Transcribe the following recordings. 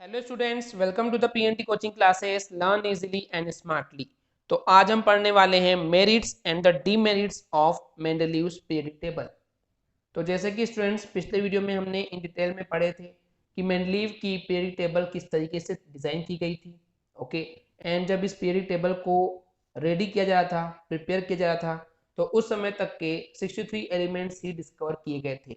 Hello students, welcome to the PNT coaching classes learn easily and smartly. तो आज हम पढ़ने वाले हैं merits and the demerits of Mendeleev's periodic table. तो जैसे कि स्टूडेंट्स पिछले वीडियो में हमने इन डिटेल में पढ़े थे कि मेंडलीव की पीरियोडिक टेबल किस तरीके से डिज़ाइन की गई थी। ओके, एंड जब इस पीरियोडिक टेबल को रेडी किया जा रहा था, प्रिपेयर किया जा रहा था, तो उस समय तक के 63 एलिमेंट्स ही डिस्कवर किए गए थे।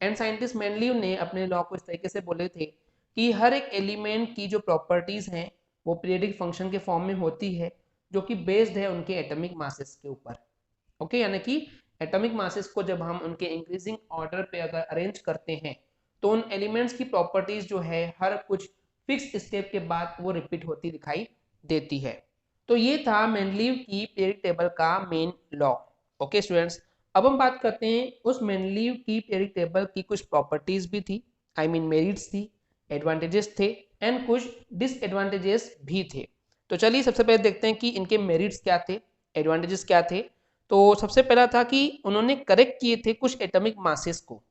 एंड साइंटिस्ट मेंडलीव ने अपने लॉ को इस तरीके से बोले थे कि हर एक एलिमेंट की जो प्रॉपर्टीज हैं वो पीरियोडिक फंक्शन के फॉर्म में होती है, जो कि बेस्ड है उनके एटॉमिक मासेस के ऊपर। ओके, यानी कि एटॉमिक मासेस को जब हम उनके इंक्रीजिंग ऑर्डर पे अगर अरेंज करते हैं तो उन एलिमेंट्स की प्रॉपर्टीज जो है हर कुछ फिक्स स्टेप के बाद वो रिपीट होती दिखाई देती है। तो ये था मेंडलीव की पीरियोडिक टेबल का मेन लॉ। ओके स्टूडेंट्स, अब हम बात करते हैं उस मेंडलीव की पीरियोडिक टेबल की कुछ प्रॉपर्टीज भी थी, आई मीन मेरिट्स थी, एडवांटेजेस थे एंड कुछ डिसएडवांटेजेस भी थे। तो चलिए सबसे पहले देखते हैं कि इनके मेरिट्स क्या थे, एडवांटेजेस क्या थे। तो सबसे पहला था कि उन्होंने करेक्ट किए थे कुछ एटॉमिक मासेस को।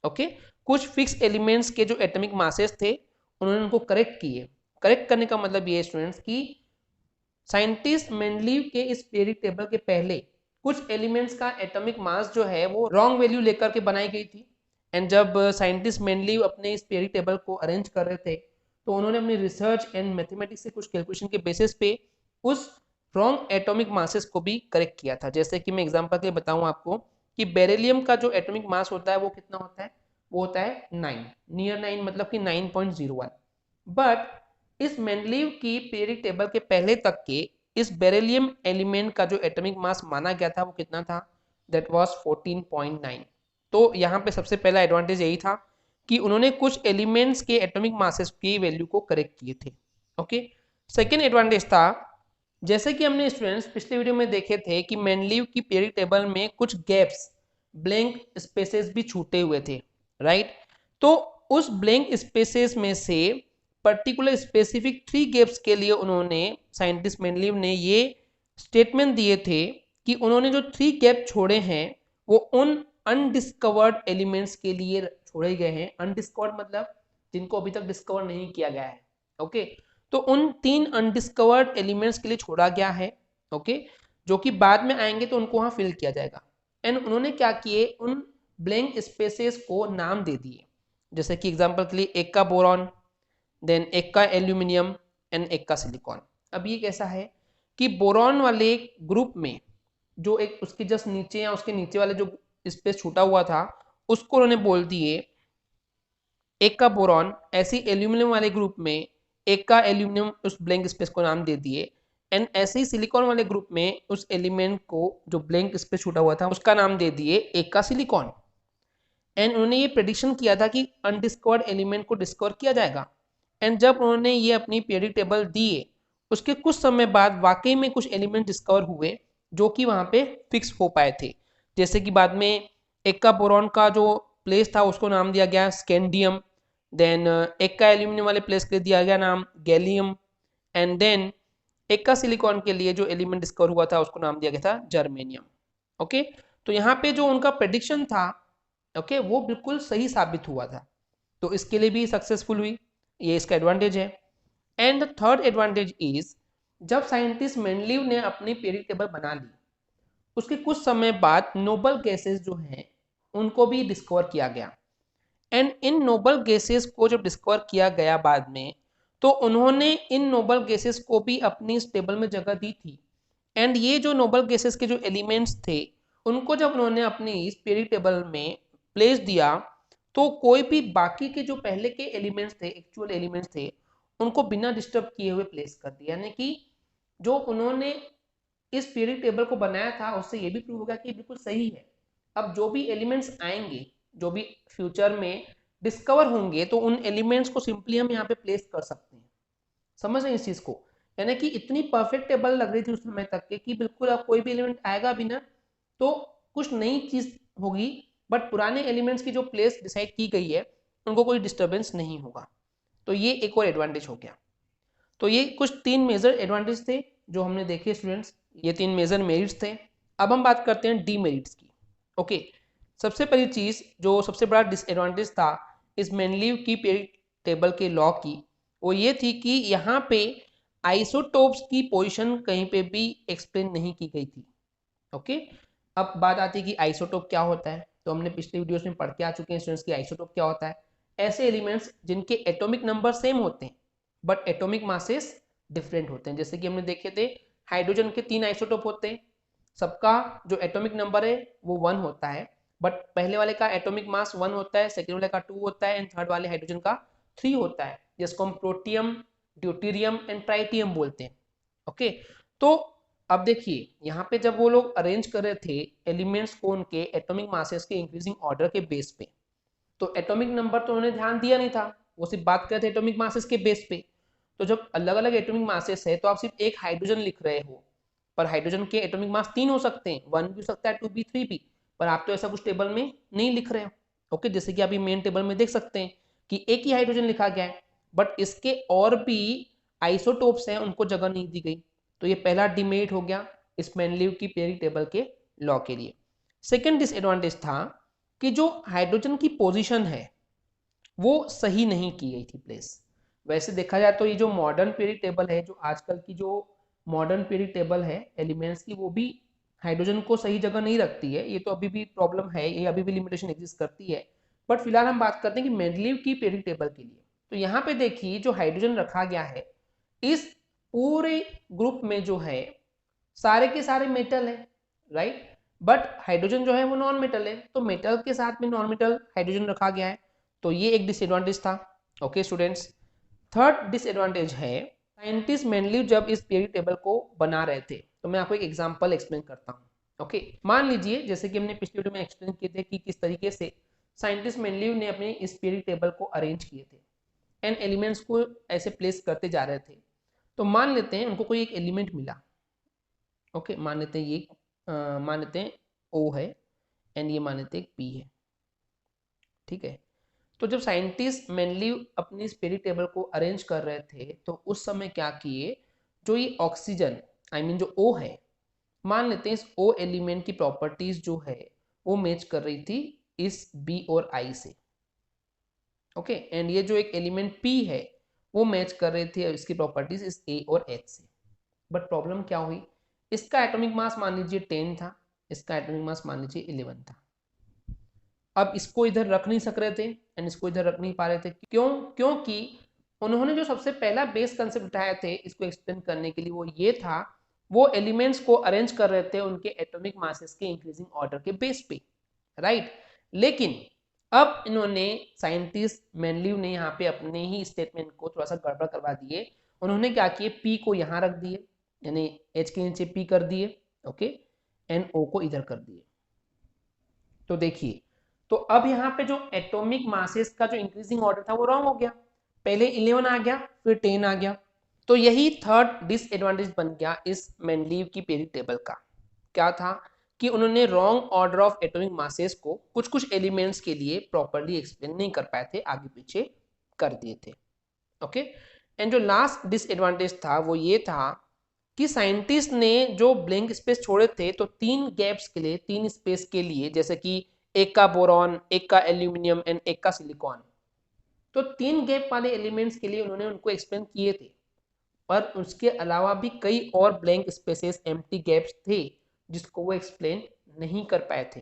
ओके, कुछ फिक्स एलिमेंट्स के जो एटॉमिक मासेस थे उन्होंने उनको करेक्ट किए। करेक्ट करने का मतलब ये स्टूडेंट्स कि साइंटिस्ट मेंडलीव के इस पीरियोडिक टेबल के पहले कुछ एलिमेंट्स का एटॉमिक मास जो है वो रॉन्ग वैल्यू लेकर के बनाई गई थी। एंड जब साइंटिस्ट मेंडलीव अपने इस पीरियोडिक टेबल को अरेंज कर रहे थे तो उन्होंने अपनी रिसर्च एंड मैथमेटिक्स से कुछ कैलकुलेशन के बेसिस पे उस रॉन्ग एटॉमिक मासेस को भी करेक्ट किया था। जैसे कि मैं एग्जांपल के लिए बताऊं आपको कि बेरिलियम का जो एटॉमिक मास होता है वो कितना होता है, वो होता है 9, नियर 9 मतलब कि 9.01। बट इस मेंडलीव की पीरियोडिक टेबल के पहले तक के इस बेरिलियम एलिमेंट का जो एटॉमिक मास माना गया था वो कितना था, दैट वाज 14.9। तो यहाँ पे सबसे पहला एडवांटेज यही था कि उन्होंने कुछ एलिमेंट्स के एटॉमिक मासेस की वैल्यू को करेक्ट किए थे। ओके, सेकेंड एडवांटेज था, जैसे कि हमने स्टूडेंट्स पिछले वीडियो में देखे थे कि मेंडलीव की पीरियोडिक टेबल में कुछ गैप्स, ब्लैंक स्पेसेस भी छूटे हुए थे, राइट। तो उस ब्लैंक स्पेसेस में से पर्टिकुलर स्पेसिफिक 3 गैप्स के लिए उन्होंने, साइंटिस्ट मेंडलीव ने ये स्टेटमेंट दिए थे कि उन्होंने जो 3 गैप छोड़े हैं वो उन अनडिस्कवर्ड एलिमेंट्स के लिए छोड़े गए हैं। अनडिस्कवर्ड मतलब जिनको अभी तक डिस्कवर नहीं किया गया है। ओके, तो उन 3 अनडिस्कवर्ड एलिमेंट्स के लिए छोड़ा गया है। ओके, जो कि बाद में आएंगे तो उनको वहां फिल किया जाएगा। एंड उन्होंने क्या किए, उन ब्लैंक स्पेसेस को नाम दे दिए। जैसे कि एग्जांपल के लिए एक का बोरॉन, देन एक का एल्यूमिनियम एंड एक का सिलिकॉन। अब ये कैसा है कि बोरॉन वाले ग्रुप में जो एक उसके जस्ट नीचे या उसके नीचे वाले जो स्पेस छूटा हुआ था उसको उन्होंने बोल दिए एक का बोरॉन। ऐसी एल्यूमिनियम वाले ग्रुप में एक का एल्यूमिनियम उस ब्लैंक स्पेस को नाम दे दिए। एंड ऐसे ही सिलिकॉन वाले ग्रुप में उस एलिमेंट को जो ब्लैंक स्पेस छूटा हुआ था उसका नाम दे दिए एक का सिलिकॉन। एंड उन्होंने ये प्रेडिक्शन किया था कि अनडिस्कवर्ड एलिमेंट को डिस्कवर किया जाएगा। एंड जब उन्होंने ये अपनी पीरियोडिक टेबल दिए उसके कुछ समय बाद वाकई में कुछ एलिमेंट डिस्कवर हुए जो कि वहां पे फिक्स हो पाए थे। जैसे कि बाद में एक का बोरॉन का जो प्लेस था उसको नाम दिया गया स्कैंडियम, देन एक का एल्यूमिनियम वाले प्लेस के लिए दिया गया नाम गैलियम, एंड देन एक का सिलिकॉन के लिए जो एलिमेंट डिस्कवर हुआ था उसको नाम दिया गया था जर्मेनियम। ओके, तो यहाँ पे जो उनका प्रेडिक्शन था, ओके, वो बिल्कुल सही साबित हुआ था। तो इसके लिए भी सक्सेसफुल हुई, ये इसका एडवांटेज है। And the third advantage is, जब साइंटिस्ट मेंडलीव ने अपनी पीरियोडिक टेबल बना ली उसके कुछ समय बाद नोबल गैसेस जो हैं उनको भी डिस्कवर किया गया। एंड इन नोबल गैसेस को जब डिस्कवर किया गया बाद में तो उन्होंने इन नोबल गैसेस को भी अपनी इस टेबल में जगह दी थी। एंड ये जो नोबल गैसेस के जो एलिमेंट्स थे उनको जब उन्होंने अपनी इस पीरियोडिक टेबल में प्लेस दिया तो कोई भी बाकी के जो पहले के एलिमेंट्स थे, एक्चुअल एलिमेंट्स थे, उनको बिना डिस्टर्ब किए हुए प्लेस कर दिया। यानी कि जो उन्होंने इस पीरियोडिक टेबल को बनाया था उससे ये भी प्रूव होगा कि बिल्कुल सही है। अब जो भी एलिमेंट्स आएंगे, जो भी फ्यूचर में डिस्कवर होंगे तो उन एलिमेंट्स को सिंपली हम यहाँ पे प्लेस कर सकते हैं। समझ रहे हैं इस चीज को, यानी कि इतनी परफेक्ट टेबल लग रही थी उस समय तक के कि बिल्कुल अब कोई भी एलिमेंट आएगा भी ना तो कुछ नई चीज होगी, बट पुराने एलिमेंट्स की जो प्लेस डिसाइड की गई है उनको कोई डिस्टर्बेंस नहीं होगा। तो ये एक और एडवांटेज हो गया। तो ये कुछ 3 मेजर एडवांटेज थे जो हमने देखे स्टूडेंट्स, ये 3 मेजर मेरिट्स थे। अब हम बात करते हैं डीमेरिट्स की। ओके, सबसे पहली चीज जो सबसे बड़ा डिसएडवांटेज था इस मेंडलीव की पीरियोडिक टेबल के लॉ की, वो ये थी कि यहाँ पे आइसोटोप्स की पोजीशन कहीं पे भी एक्सप्लेन नहीं की गई थी। ओके, अब बात आती है कि आइसोटोप क्या होता है। तो हमने पिछले वीडियोस में पढ़ के आ चुके हैं स्टूडेंट्स की आइसोटोप क्या होता है। ऐसे एलिमेंट्स जिनके एटॉमिक नंबर सेम होते हैं बट एटॉमिक मासेस डिफरेंट होते हैं। जैसे कि हमने देखे थे हाइड्रोजन के 3 आइसोटोप होते हैं, सबका जो एटॉमिक नंबर है वो 1 होता है, बट पहले वाले का एटॉमिक मास 1 होता है, सेकेंड वाले का 2 होता है एंड थर्ड वाले हाइड्रोजन का 3 होता है, जिसको हम प्रोटियम, ड्यूटेरियम एंड ट्राइटियम बोलते हैं। ओके, तो अब देखिए यहाँ पे जब वो लोग अरेंज कर रहे थे एलिमेंट्स को उनके एटॉमिक मासेस के इंक्रीजिंग ऑर्डर के बेस पे, तो एटॉमिक नंबर तो उन्होंने ध्यान दिया नहीं था, वो सिर्फ बात कर रहे थे एटॉमिक मासेस के बेस पे। तो जब अलग अलग एटॉमिक मासेस है तो आप सिर्फ एक हाइड्रोजन लिख रहे हो, पर हाइड्रोजन के एटॉमिक मास 3 हो सकते हैं, 1 भी हो सकता है, 2 भी, 3 भी, पर आप तो ऐसा कुछ टेबल में नहीं लिख रहे हो। ओके, जैसे कि आप मेन टेबल में देख सकते हैं कि एक ही हाइड्रोजन लिखा गया है, बट इसके और भी आइसोटोप्स हैं उनको जगह नहीं दी गई। तो ये पहला डिमेरिट हो गया इस मेंडलीव की पीरियोडिक टेबल के लॉ के लिए। सेकेंड डिसएडवांटेज था कि जो हाइड्रोजन की पोजीशन है वो सही नहीं की गई थी प्लेस। वैसे देखा जाए तो ये जो मॉडर्न पीरियोडिक टेबल है, जो आजकल की जो मॉडर्न पीरियोडिक टेबल है एलिमेंट्स की, वो भी हाइड्रोजन को सही जगह नहीं रखती है। ये तो अभी भी प्रॉब्लम है, ये अभी भी लिमिटेशन एग्जिस्ट करती है। बट फिलहाल हम बात करते हैं कि मेंडलीव की पीरियोडिक टेबल के लिए। तो यहाँ पे देखिए जो हाइड्रोजन रखा गया है इस पूरे ग्रुप में जो है सारे के सारे मेटल है, राइट, बट हाइड्रोजन जो है वो नॉन मेटल है, तो मेटल के साथ में नॉन मेटल हाइड्रोजन रखा गया है, तो ये एक डिसएडवांटेज था। ओके स्टूडेंट्स, थर्ड डिसएडवांटेज है साइंटिस्ट मेनली जब इस पीरियोडिक टेबल को बना रहे थे, तो मैं आपको एक एग्जांपल एक्सप्लेन करता हूँ। ओके, मान लीजिए जैसे कि हमने पिछले वीडियो में एक्सप्लेन किए थे कि किस तरीके से साइंटिस्ट मेनली ने अपने इस पीरियोडिक टेबल को अरेंज किए थे एंड एलिमेंट्स को ऐसे प्लेस करते जा रहे थे। तो मान लेते हैं उनको कोई एक एलिमेंट मिला। ओके, मान लेते हैं ये मान लेते हैं ओ है एंड ये मान लेते हैं पी है, ठीक है। तो जब साइंटिस्ट मेनली अपनी पीरियोडिक टेबल को अरेंज कर रहे थे तो उस समय क्या किए, जो ये ऑक्सीजन जो ओ है, मान लेते हैं इस ओ एलिमेंट की प्रॉपर्टीज जो है वो मैच कर रही थी इस बी और आई से। ओके, एंड ये जो एक एलिमेंट पी है वो मैच कर रहे थे इसकी प्रॉपर्टीज इस ए और एच से। बट प्रॉब्लम क्या हुई, इसका एटॉमिक मास मान लीजिए 10 था, इसका एटॉमिक मास मान लीजिए 11 था। अब इसको इधर रख नहीं सक रहे थे एंड इसको इधर रख नहीं पा रहे थे, क्यों? क्योंकि उन्होंने जो सबसे पहला बेस कंसेप्ट उठाए थे इसको एक्सप्लेन करने के लिए वो ये था, वो एलिमेंट्स को अरेंज कर रहे थे उनके एटॉमिक मासेस के इंक्रीजिंग ऑर्डर के बेस पे, राइट। लेकिन अब इन्होंने साइंटिस्ट मेनलीव ने यहाँ पे अपने ही स्टेटमेंट को थोड़ा सा गड़बड़ करवा दिए। उन्होंने क्या किए, पी को यहाँ रख दिए, यानी एच के नीचे पी कर दिए, ओके, एंड ओ को इधर कर दिए। तो देखिए, तो अब यहाँ पे जो एटॉमिक मासेस का जो इंक्रीजिंग ऑर्डर था वो रॉन्ग हो गया, पहले 11 आ गया फिर 10 आ गया। तो यही थर्ड डिसएडवांटेज बन गया इस मेंडलीव की पीरियोडिक टेबल का। क्या था कि उन्होंने wrong order of atomic masses को कुछ कुछ एलिमेंट्स के लिए प्रॉपर्ली एक्सप्लेन नहीं कर पाए थे, आगे पीछे कर दिए थे। ओके, एंड जो लास्ट डिसएडवांटेज था वो ये था कि साइंटिस्ट ने जो ब्लैंक स्पेस छोड़े थे, तो 3 गैप्स के लिए, 3 स्पेस के लिए, जैसे कि एक का बोरॉन, एक का एल्यूमिनियम एंड एक का सिलिकॉन, तो 3 गैप वाले एलिमेंट्स के लिए उन्होंने उनको एक्सप्लेन किए थे। पर उसके अलावा भी कई और ब्लैंक स्पेसेस, एम्प्टी गैप्स थे जिसको वो एक्सप्लेन नहीं कर पाए थे।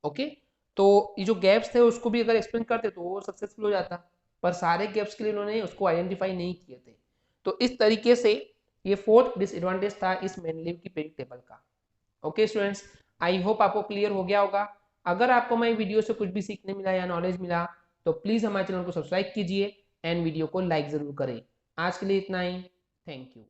ओके, तो ये जो गैप्स थे उसको भी अगर एक्सप्लेन करते तो वो सक्सेसफुल हो जाता, पर सारे गैप्स के लिए उन्होंने उसको आइडेंटिफाई नहीं किए थे। तो इस तरीके से ये फोर्थ डिसएडवांटेज था इस मेनलीव की पीरियोडिक टेबल का। ओके स्टूडेंट्स, आई होप आपको क्लियर हो गया होगा। अगर आपको मैं वीडियो से कुछ भी सीखने मिला या नॉलेज मिला तो प्लीज हमारे चैनल को सब्सक्राइब कीजिए एंड वीडियो को लाइक जरूर करें। आज के लिए इतना ही, थैंक यू।